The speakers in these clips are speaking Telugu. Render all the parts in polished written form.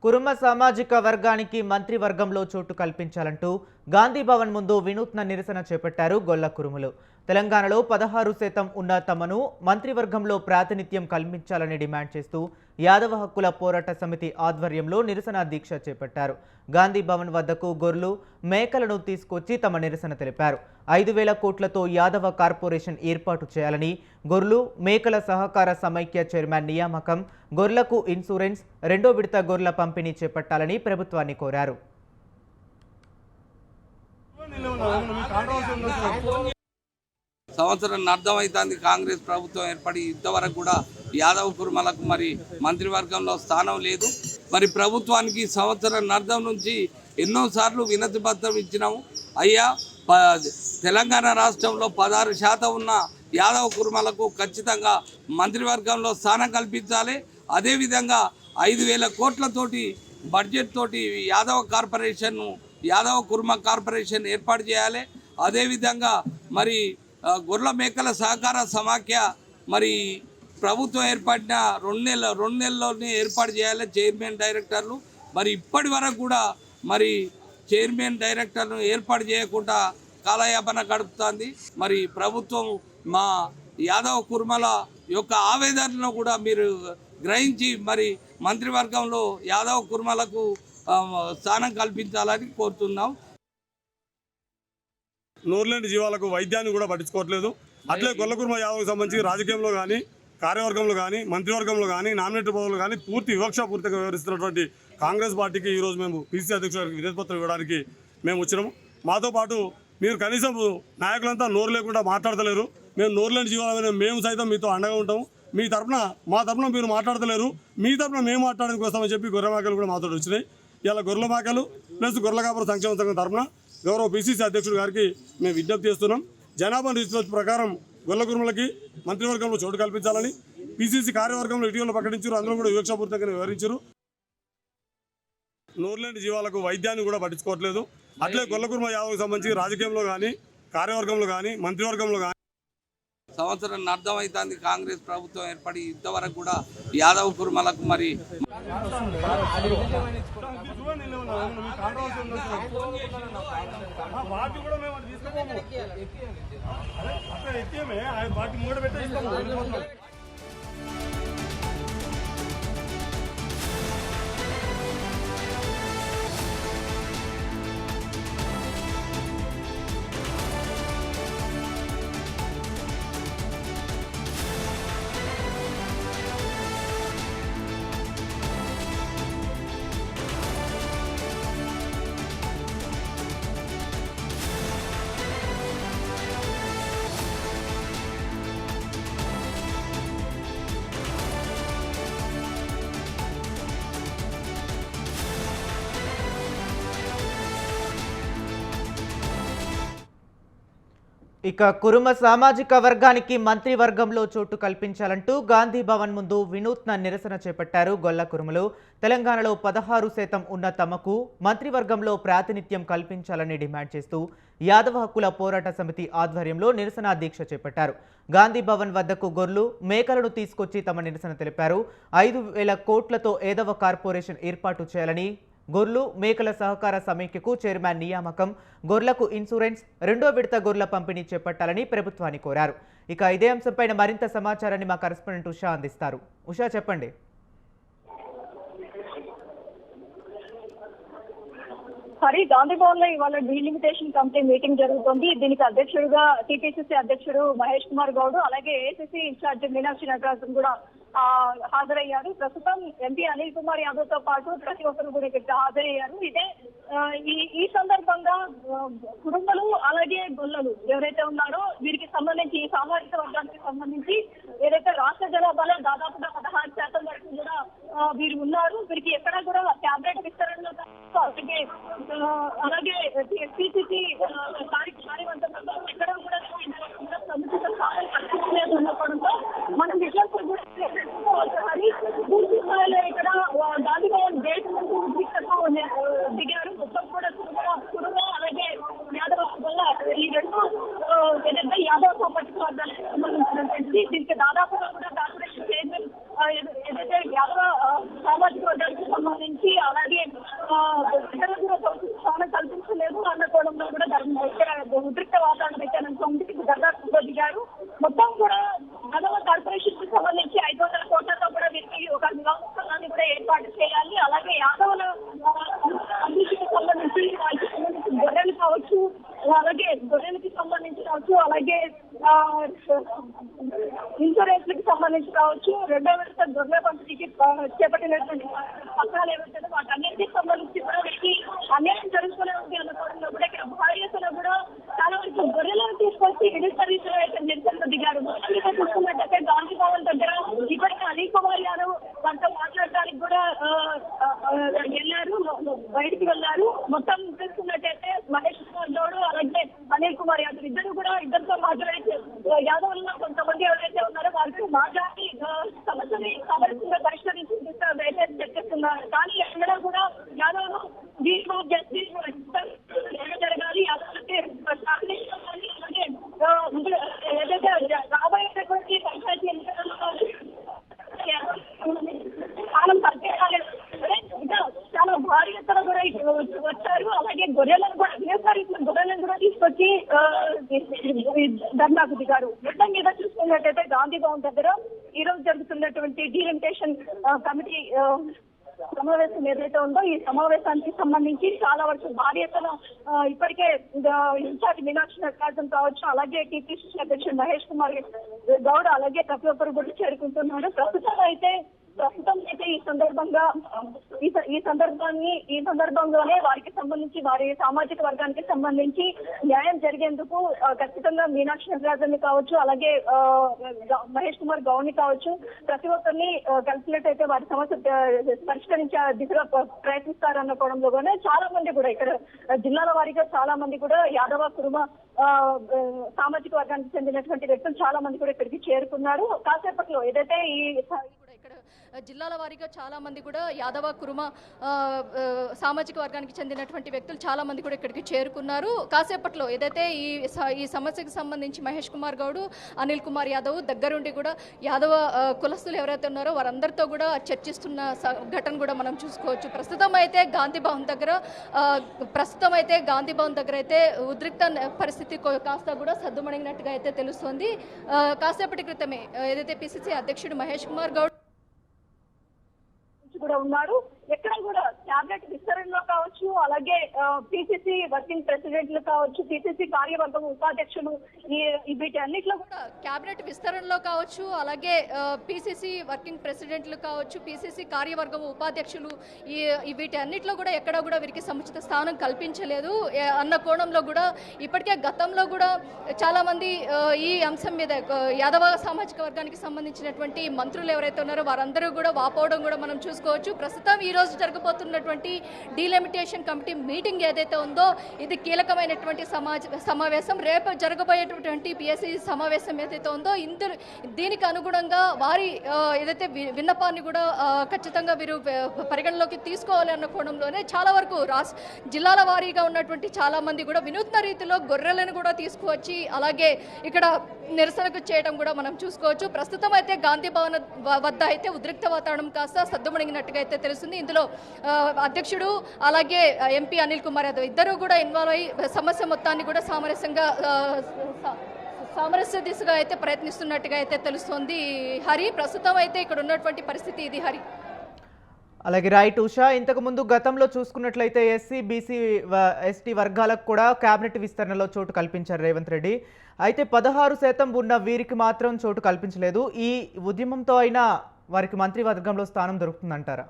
కురుమ సామాజిక వర్గానికి మంత్రివర్గంలో చోటు కల్పించాలంటూ గాంధీ భవన్ ముందు వినూత్న నిరసన చేపట్టారు గొల్ల కురుములు. తెలంగాణలో 16% ఉన్న తమను మంత్రివర్గంలో ప్రాతినిధ్యం కల్పించాలని డిమాండ్ చేస్తూ యాదవ హక్కుల పోరాట సమితి ఆధ్వర్యంలో నిరసన దీక్ష చేపట్టారు. గాంధీ భవన్ వద్దకు గొర్రెలు మేకలను తీసుకొచ్చి తమ నిరసన తెలిపారు. 5,000 కోట్లతో యాదవ కార్పొరేషన్ ఏర్పాటు చేయాలని, గొర్రెలు మేకల సహకార సమైక్య చైర్మన్ నియామకం, గొర్రెలకు ఇన్సూరెన్స్, రెండో విడత గొర్రెల పంపిణీ చేపట్టాలని ప్రభుత్వాన్ని కోరారు. సంవత్సరం అర్థమవుతుంది కాంగ్రెస్ ప్రభుత్వం ఏర్పడి ఇంతవరకు కూడా యాదవ కుర్మలకు మరి మంత్రివర్గంలో స్థానం లేదు. మరి ప్రభుత్వానికి సంవత్సరం అర్థం నుంచి ఎన్నోసార్లు వినతి పత్రం ఇచ్చినాము. అయ్యా, తెలంగాణ రాష్ట్రంలో 16% ఉన్న యాదవ కుర్మలకు ఖచ్చితంగా మంత్రివర్గంలో స్థానం కల్పించాలి. అదేవిధంగా 5,000 కోట్లతోటి బడ్జెట్ తోటి యాదవ కుర్మ కార్పొరేషన్ ఏర్పాటు చేయాలి. అదేవిధంగా మరి గొర్రెల మేకల సహకార సమాఖ్య మరి ప్రభుత్వం ఏర్పడిన 2 నెలల్లోనే ఏర్పాటు చేయాలి చైర్మన్ డైరెక్టర్లు. మరి ఇప్పటి వరకు కూడా మరి చైర్మన్ డైరెక్టర్ను ఏర్పాటు చేయకుండా కాలయాపన గడుపుతుంది. మరి ప్రభుత్వం మా యాదవ కుర్మల యొక్క ఆవేదనను కూడా మీరు గ్రహించి మరి మంత్రివర్గంలో యాదవ కుర్మలకు స్థానం కల్పించాలని కోరుతున్నాం. నోరులేని జీవాలకు వైద్యాన్ని కూడా పట్టించుకోవట్లేదు. అట్లే గొల్లకుర్మ యాదవ్కి సంబంధించి రాజకీయంలో కానీ, కార్యవర్గంలో కానీ, మంత్రివర్గంలో కానీ, నామినేటెడ్ పదవులు కానీ పూర్తి వివక్షాపూర్తిగా వ్యవహరిస్తున్నటువంటి కాంగ్రెస్ పార్టీకి ఈరోజు మేము పీసీసీ అధ్యక్షుడికి వినతిపత్రం ఇవ్వడానికి మేము వచ్చినాము. మాతో పాటు మీరు కనీసం నాయకులంతా నోరు లేకుండా మాట్లాడతలేరు. మేము నోరులేని జీవాలమైన మేము సైతం మీతో అండగా ఉంటాము. మా తరఫున మీరు మాట్లాడతలేరు, మీ తరఫున మేము మాట్లాడడానికి వస్తామని చెప్పి గొర్రెల మేకలు కూడా మాతో వచ్చినాయి. ఇలా గొర్రెల మేకలు ప్లస్ గొర్రెల కాపురం సంక్షేమ సంఘం తరఫున గౌరవ పీసీసీ అధ్యక్షుడు గారికి మేము విజ్ఞప్తి చేస్తున్నాం. జనాభా నిష్పత్తి ప్రకారం గొల్ల కుర్మలకి మంత్రివర్గంలో చోటు కల్పించాలని పీసీసీ కార్యవర్గంలో ఇటీవల ప్రకటించారు. అందులో కూడా వివక్షాపూర్తిగా వివరించారు. నోరులేని జీవాలకు వైద్యాన్ని కూడా పట్టించుకోవట్లేదు. అట్లే గొల్లకుర్మ యాదవ్కి సంబంధించి రాజకీయంలో కానీ, కార్యవర్గంలో కానీ, మంత్రివర్గంలో కానీ సంవత్సరం అర్థమవుతుంది కాంగ్రెస్ ప్రభుత్వం ఏర్పడి ఇంతవరకు కూడా యాదవ కుర్మలకు మరి ఇక కురుమ సామాజిక వర్గానికి మంత్రివర్గంలో చోటు కల్పించాలంటూ గాంధీ భవన్ ముందు వినూత్న నిరసన చేపట్టారు గొల్ల కురుములు. తెలంగాణలో 16% ఉన్న తమకు మంత్రివర్గంలో ప్రాతినిధ్యం కల్పించాలని డిమాండ్ చేస్తూ యాదవ హక్కుల పోరాట సమితి ఆధ్వర్యంలో నిరసన దీక్ష చేపట్టారు. గాంధీ భవన్ వద్దకు గొర్రెలు మేకలను తీసుకొచ్చి తమ నిరసన తెలిపారు. 5,000 కోట్లతో యాదవ కార్పొరేషన్ ఏర్పాటు చేయాలని, గొర్రెలు మేకల సహకార సమైక్యకు చైర్మన్ నియామకం, గొర్రెలకు ఇన్సూరెన్స్, రెండో విడత గొర్రెల పంపిణీ చేపట్టాలని ప్రభుత్వాన్ని కోరారు. ఇక ఇదే అంశంపైన మరింత సమాచారాన్ని మా కరెస్పాండెంట్ ఉషా అందిస్తారు. ఉషా, చెప్పండి. గాంధీ భవన్ లో ఇవాళ డీలిమిటేషన్ కమిటీ మీటింగ్ జరుగుతుంది. దీనికి అధ్యక్షుడుగా టీపీసీసీ అధ్యక్షుడు మహేష్ కుమార్ గౌడ్, అలాగే ఏఐసీసీ ఇన్ఛార్జ్ మీనాక్షి నటరాజన్ కూడా హాజరయ్యారు. ప్రస్తుతం ఎంపీ అనిల్ కుమార్ యాదవ్ తో పాటు ప్రతి ఒక్కరు కూడా ఇక్కడ హాజరయ్యారు. ఇదే ఈ సందర్భంగా కుటుంబాలు అలాగే గొల్లలు ఎవరైతే ఉన్నారో వీరికి సంబంధించి ఈ సామాజిక వర్గానికి సంబంధించి ఏదైతే రాష్ట్ర జనాభాలో దాదాపుగా 16% వరకు కూడా వీరు ఉన్నారు. వీరికి ఎక్కడా కూడా క్యాబినెట్ విస్తరణలో అలాగే పీసీసీ కార్యవర్గంలో ఎక్కడ కూడా సముచిత స్థానం కల్పించలేదు ఉండడంతో మనం విజయపూర్ కూడా పూర్తి స్థాయిలో ఇక్కడ గాంధీ భవన్ గేట్ దిగారు. మొత్తం కూడా కుటుంబ అలాగే యాదవ వల్ల ఈ రెండు ఏదైతే యాదవ సామాజిక వర్గాలకు సంబంధించినటువంటి దీనికి దాదాపుగా కూడా కార్పొరేషన్ చైర్మన్ ఏదైతే యాదవ సామాజిక వర్గానికి సంబంధించి అలాగే అలాగే గొర్రెలకి సంబంధించి కావచ్చు, అలాగే ఇన్సూరెన్స్ కి సంబంధించి కావచ్చు, రెండో విడత గొర్రెల పంపిణీకి చేపట్టినటువంటి పత్రాలు ఏవైతే వాటన్నిటికి సంబంధించి కూడా వీటికి అన్యాయం జరుగుతూనే ఉంది అనుకోవడంలో కూడా ఇక్కడ భారీ ఎత్తున కూడా చాలా వరకు గొర్రెలను తీసుకొచ్చి విద్యుత్ సర్వీసులు అయితే నిరసనకు దిగారు. మొత్తంగా చూసుకున్నట్టయితే గాంధీ భవన్ దగ్గర ఇప్పటికే అనిల్ కుమార్ యాదవ్ వాళ్ళతో మాట్లాడటానికి కూడా వెళ్ళారు, బయటికి వెళ్ళారు. మొత్తం చూసుకున్నట్టయితే మహేష్ కుమార్ గౌడ్ అలాగే అనిల్ కుమార్ యాదవ్ ఇద్దరితో మాట్లాడి యాదవ్లో కొంతమంది ఎవరైతే ఉన్నారో వారికి మాట్లాడి సమస్యని సమరసంగా పరిష్కరించి అయితే చర్చిస్తున్నారు. కానీ ఎక్కడ కూడా యాదవ్ దీంట్లో జస్టిస్ జరగాలి, ఏదైతే రాబోయేటటువంటి పంచాయతీ ఎన్నికలలో కాలం తగ్గేయాలి. చాలా భారీ ఎత్తున కూడా వచ్చారు. అలాగే గొర్రెలను కూడా తీసుకొచ్చి ధర్నాకు దిగారు. మొత్తం మీద చూసుకున్నట్టయితే గాంధీ భవన్ దగ్గర ఈ రోజు జరుగుతున్నటువంటి డీలిమిటేషన్ కమిటీ సమావేశం ఏదైతే ఉందో ఈ సమావేశానికి సంబంధించి చాలా వరకు భారీ ఎత్తున ఇప్పటికే ఇన్ఛార్జ్ మీనాక్షి నటరాజన్ కావచ్చు, అలాగే టీపీసీసీ అధ్యక్షుడు మహేష్ కుమార్ గౌడ్ అలాగే ప్రతి ఒక్కరు కూడా చేరుకుంటున్నారు. ప్రస్తుతం అయితే ఈ సందర్భంలోనే వారికి సంబంధించి వారి సామాజిక వర్గానికి సంబంధించి న్యాయం జరిగేందుకు ఖచ్చితంగా మీనాక్షి నటరాజన్ కావచ్చు, అలాగే మహేష్ కుమార్ గౌడ్ ని కావచ్చు, ప్రతి ఒక్కరిని కలిసినట్టయితే వారి సమస్య పరిష్కరించే దిశగా ప్రయత్నిస్తారన్న కోణంలోనే చాలా మంది కూడా ఇక్కడ జిల్లాల వారీగా చాలా మంది కూడా యాదవ కురుమ సామాజిక వర్గానికి చెందినటువంటి వ్యక్తులు చాలా మంది కూడా ఇక్కడికి చేరుకున్నారు. కాసేపట్లో ఏదైతే ఇక్కడ జిల్లాల వారీగా చాలా మంది కూడా యాదవ కురుమ సామాజిక వర్గానికి చెందినటువంటి వ్యక్తులు చాలా మంది కూడా ఇక్కడికి చేరుకున్నారు. కాసేపట్లో ఏదైతే ఈ సమస్యకు సంబంధించి మహేష్ కుమార్ గౌడ్, అనిల్ కుమార్ యాదవ్ దగ్గరుండి కూడా యాదవ కులస్తులు ఎవరైతే ఉన్నారో వారందరితో కూడా చర్చిస్తున్న ఘటన కూడా మనం చూసుకోవచ్చు. ప్రస్తుతం అయితే గాంధీ భవన్ దగ్గర అయితే ఉద్రిక్త పరిస్థితి కాస్త కూడా సద్దుమణిగినట్టుగా అయితే తెలుస్తోంది. కాసేపటి క్రితమే ఏదైతే పిసిసి అధ్యక్షుడు మహేష్ కుమార్ గౌడ్ కూడా ఉన్నారు. ఎక్కడ కూడా క్యాబినెట్ విస్తరణలో కావచ్చు, అలాగే పిసిసి వర్కింగ్ ప్రెసిడెంట్లు కావచ్చు, పిసిసి కార్యవర్గం ఉపాధ్యక్షులు వీటి అన్నిట్లో కూడా క్యాబినెట్ విస్తరణలో కావచ్చు, అలాగే పిసిసి వర్కింగ్ ప్రెసిడెంట్లు కావచ్చు, పిసిసి కార్యవర్గం ఉపాధ్యక్షులు వీటి అన్నిట్లో కూడా ఎక్కడ కూడా వీరికి సముచిత స్థానం కల్పించలేదు అన్న కోణంలో కూడా ఇప్పటికే గతంలో కూడా చాలా మంది ఈ అంశం మీద యాదవ సామాజిక వర్గానికి సంబంధించినటువంటి మంత్రులు ఎవరైతే ఉన్నారో వారందరూ కూడా వాపోవడం కూడా మనం చూసుకోవచ్చు. ప్రస్తుతం ఈ రోజు జరగబోతున్నటువంటి డీలిమిటేషన్ కమిటీ మీటింగ్ ఏదైతే ఉందో ఇది కీలకమైనటువంటి సమావేశం. రేపు జరగబోయేటటువంటి పిఎస్సి సమావేశం ఏదైతే ఉందో దీనికి అనుగుణంగా వారి ఏదైతే విన్నపాన్ని కూడా ఖచ్చితంగా వీరు పరిగణలోకి తీసుకోవాలి అన్న కోణంలోనే చాలా వరకు జిల్లాల వారీగా ఉన్నటువంటి చాలా మంది కూడా వినూత్న రీతిలో గొర్రెలను కూడా తీసుకువచ్చి అలాగే ఇక్కడ నిరసనకు చేయడం కూడా మనం చూసుకోవచ్చు. ప్రస్తుతం అయితే గాంధీ భవన్ వద్ద అయితే ఉద్రిక్త వాతావరణం కాస్త సద్దుమణిగినట్టుగా అయితే తెలుస్తుంది. ఇందులో అధ్యక్షుడు అలాగే ఎంపీ అనిల్ కుమార్ యాదవ్ ఇద్దరు కూడా ఇన్వాల్వ్ అయ్యి సమస్య మొత్తాన్ని కూడా సామరస్య దిశగా అయితే ప్రయత్నిస్తున్నట్టుగా అయితే తెలుస్తోంది. హరి, ప్రస్తుతం అయితే ఇక్కడ ఉన్నటువంటి పరిస్థితి ఇది. హరి, అలాగే రైట్ ఉషా, ఇంతకుముందు గతంలో చూసుకున్నట్లయితే ఎస్సీ బీసీ ఎస్టీ వర్గాలకు కూడా కేబినెట్ విస్తరణలో చోటు కల్పించారు రేవంత్ రెడ్డి. అయితే 16% ఉన్న వీరికి మాత్రం చోటు కల్పించలేదు. ఈ ఉద్యమంతో అయినా వారికి మంత్రివర్గంలో స్థానం దొరుకుతుందంటారా?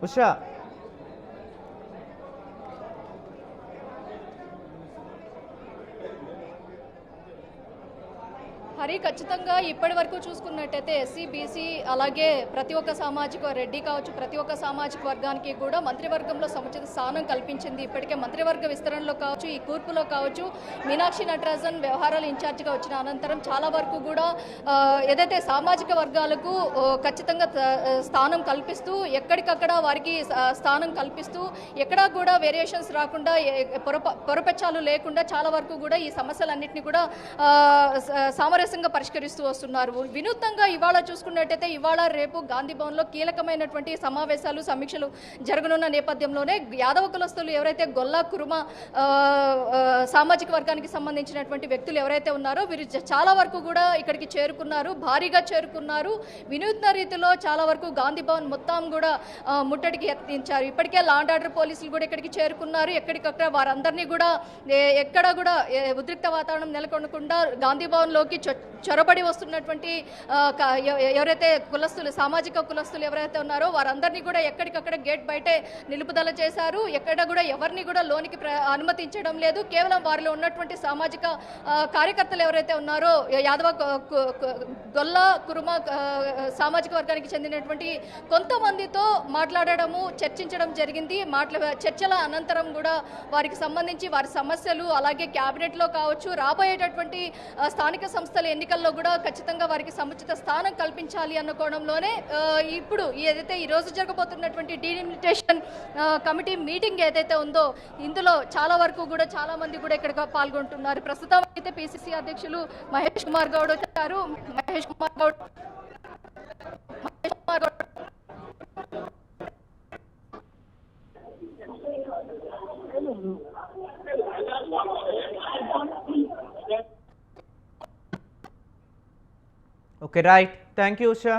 ఉషా, హరి, ఖచ్చితంగా ఇప్పటి వరకు చూసుకున్నట్టయితే ఎస్సీ బీసీ అలాగే ప్రతి ఒక్క సామాజిక రెడ్డి కావచ్చు ప్రతి ఒక్క సామాజిక వర్గానికి కూడా మంత్రివర్గంలో సముచిత స్థానం కల్పించింది. ఇప్పటికే మంత్రివర్గ విస్తరణలో కావచ్చు, ఈ కూర్పులో కావచ్చు, మీనాక్షి నటరాజన్ వ్యవహారాల ఇన్ఛార్జిగా వచ్చిన అనంతరం చాలా వరకు కూడా ఏదైతే సామాజిక వర్గాలకు ఖచ్చితంగా స్థానం కల్పిస్తూ ఎక్కడికక్కడ వారికి స్థానం కల్పిస్తూ ఎక్కడా కూడా వేరియేషన్స్ రాకుండా పొరపచ్చాలు లేకుండా చాలా వరకు కూడా ఈ సమస్యలన్నింటినీ కూడా సామరస్యంగా విధంగా పరిష్కరిస్తూ వస్తున్నారు. వినూత్నంగా ఇవాళ చూసుకున్నట్టయితే ఇవాళ రేపు గాంధీ భవన్లో కీలకమైనటువంటి సమావేశాలు సమీక్షలు జరగనున్న నేపథ్యంలోనే యాదవ కులస్తులు ఎవరైతే గొల్ల కురుమ సామాజిక వర్గానికి సంబంధించినటువంటి వ్యక్తులు ఎవరైతే ఉన్నారో వీరు చాలా వరకు కూడా ఇక్కడికి చేరుకున్నారు, భారీగా చేరుకున్నారు. వినూత్న రీతిలో చాలా వరకు గాంధీ భవన్ మొత్తం కూడా ముట్టడికి యత్నించారు. ఇప్పటికే లా అండ్ ఆర్డర్ పోలీసులు కూడా ఇక్కడికి చేరుకున్నారు. ఎక్కడికక్కడ వారందరినీ కూడా ఎక్కడ కూడా ఉద్రిక్త వాతావరణం నెలకొనకుండా గాంధీ భవన్లోకి చొరబడి వస్తున్నటువంటి ఎవరైతే కులస్తులు సామాజిక కులస్తులు ఎవరైతే ఉన్నారో వారందరినీ కూడా ఎక్కడికక్కడ గేట్ బయటే నిలుపుదల చేశారు. ఎక్కడ కూడా ఎవరిని కూడా లోనికి అనుమతించడం లేదు. కేవలం వారిలో ఉన్నటువంటి సామాజిక కార్యకర్తలు ఎవరైతే ఉన్నారో యాదవ గొల్ల కురుమ సామాజిక వర్గానికి చెందినటువంటి కొంతమందితో మాట్లాడడము చర్చించడం జరిగింది. చర్చల అనంతరం కూడా వారికి సంబంధించి వారి సమస్యలు అలాగే క్యాబినెట్లో కావచ్చు రాబోయేటటువంటి స్థానిక సంస్థల ఎన్నికల్లో కూడా ఖచ్చితంగా వారికి సముచిత స్థానం కల్పించాలి అన్న కోణంలోనే ఇప్పుడు ఏదైతే ఈ రోజు జరగబోతున్నటువంటి డీలిమిటేషన్ కమిటీ మీటింగ్ ఏదైతే ఉందో ఇందులో చాలా వరకు కూడా చాలా మంది కూడా ఇక్కడ పాల్గొంటున్నారు. ప్రస్తుతం అయితే పిసిసి అధ్యక్షులు మహేష్ కుమార్ గౌడ్ వచ్చారు. Mahesh Kumar Goud okay right, thank you Usha.